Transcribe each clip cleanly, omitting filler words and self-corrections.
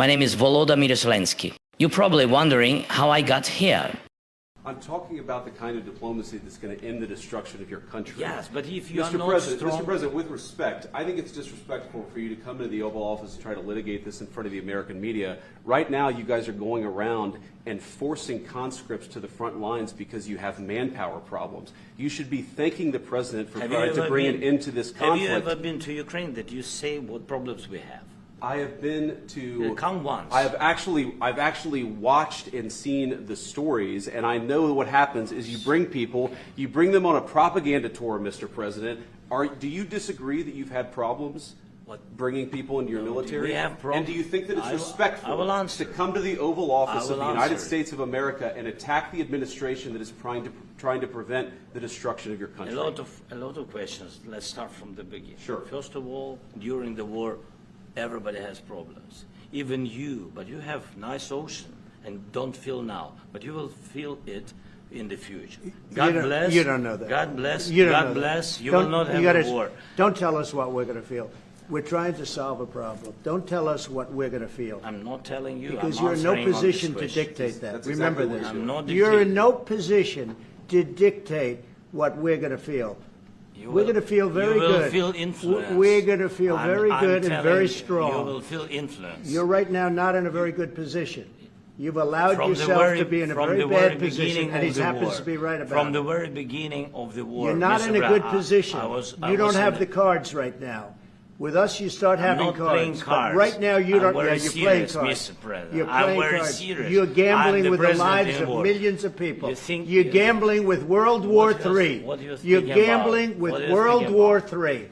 My name is Volodymyr Zelensky. You're probably wondering how I got here. I'm talking about the kind of diplomacy that's going to end the destruction of your country. Yes, but if you are Mr. not President, strong... Mr. President, with respect, I think it's disrespectful for you to come to the Oval Office and try to litigate this in front of the American media. Right now, you guys are going around and forcing conscripts to the front lines because you have manpower problems. You should be thanking the President for trying to bring an end to this conflict. Have you ever been to Ukraine that you say what problems we have? I have been to. Come once. I've actually watched and seen the stories, and I know what happens is you bring them on a propaganda tour, Mr. President. Do you disagree that you've had problems bringing people into your military? We have problems. And do you think that it's respectful to come to the Oval Office of the United States of America and attack the administration that is trying to prevent the destruction of your country? A lot of questions. Let's start from the beginning. Sure. First of all, during the war, everybody has problems, even you, but you have nice ocean and don't feel now, but you will feel it in the future. God bless. You don't know that. God bless. You don't God know bless. That. You will not have a war. Don't tell us what we're going to feel. We're trying to solve a problem. Don't tell us what we're going to feel. I'm not telling you. Because I'm you're in no answering position on to this dictate that. That's Remember exactly this. what I'm not You're in dictating. no position to dictate what we're going to feel. We're going to feel very good. You will feel influence. We're going to feel very good and very strong. You will feel influence. You're right now not in a very good position. You've allowed yourself to be in a very bad position, and he happens to be right about it. From the very beginning of the war. You're not in a good position. You don't have the cards right now. With us, you start having I'm not cards. playing cards. But right now, you don't. I'm Yeah, very you're playing serious, cards. Mr. President. You're I'm playing very cards. serious. You're gambling I'm with the president lives in of war. millions of people. You think You're you- gambling with World War III. What are you You're thinking gambling about? with What are you World thinking War about? III.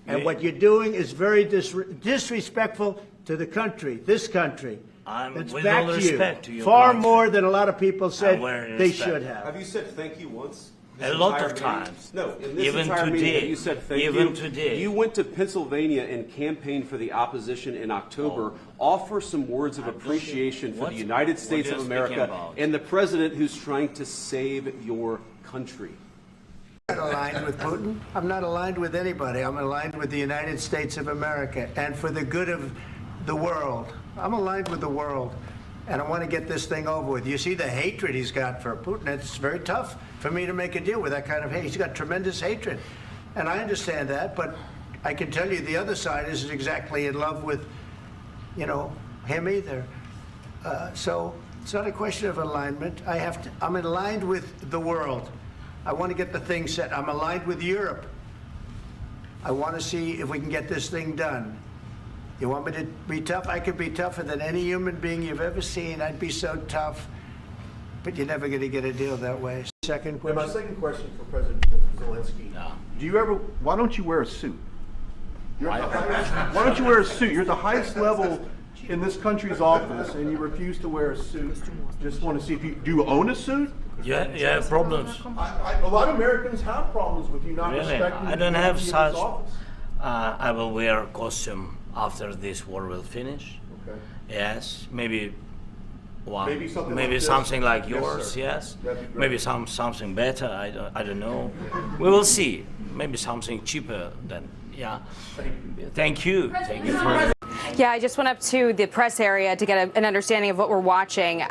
And You- what you're doing is very disrespectful to the country, this country. That's with back all to respect to you. your Far country. more than a lot of people said very they respect. should have. Have you said thank you once? A lot entire of meeting? times. No, in this Even entire meeting, today. have you said thank Even you? today. You went to Pennsylvania and campaigned for the opposition in October. Offer some words of appreciation for the United States what of are you speaking America about? and the president who's trying to save your country. I'm not aligned with Putin. I'm not aligned with anybody. I'm aligned with the United States of America and for the good of the world. I'm aligned with the world, and I want to get this thing over with. You see the hatred he's got for Putin. It's very tough for me to make a deal with that kind of hate. He's got tremendous hatred, and I understand that, but I can tell you the other side isn't exactly in love with, him either. So it's not a question of alignment. I'm aligned with the world. I want to get the thing set. I'm aligned with Europe. I want to see if we can get this thing done. You want me to be tough? I could be tougher than any human being you've ever seen. I'd be so tough. But you're never going to get a deal that way. Second question. My second question for President Zelensky. No. Why don't you wear a suit? Why don't you wear a suit? You're at the highest level in this country's office, and you refuse to wear a suit. Just want to see if do you own a suit? You have problems. A lot of Americans have problems with you not Really? respecting I don't the have authority of such. this office. I will wear a costume after this war will finish. Okay. Yes, maybe one. Maybe something maybe like this? something like Yes, yours. sir. Yes. That'd be great. Maybe something better. I don't know. We will see. Maybe something cheaper than. Yeah. Thank you. Thank you for. Yeah, I just went up to the press area to get an understanding of what we're watching.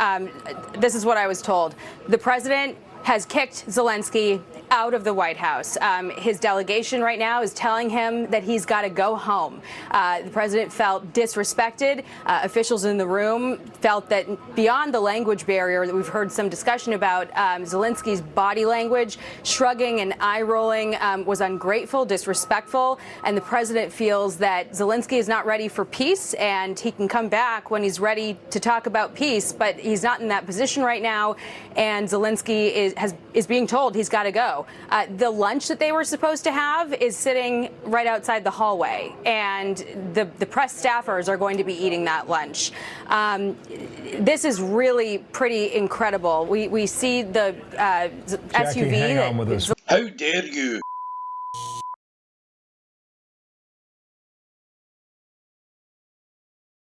This is what I was told. The president has kicked Zelensky out of the White House. His delegation right now is telling him that he's got to go home. The president felt disrespected. Officials in the room felt that beyond the language barrier that we've heard some discussion about, Zelensky's body language, shrugging and eye rolling was ungrateful, disrespectful, and the president feels that Zelensky is not ready for peace and he can come back when he's ready to talk about peace, but he's not in that position right now, and Zelensky is being told he's got to go. The lunch that they were supposed to have is sitting right outside the hallway, and the press staffers are going to be eating that lunch. This is really pretty incredible. We see the Jackie, SUV. hang on with us. How dare you?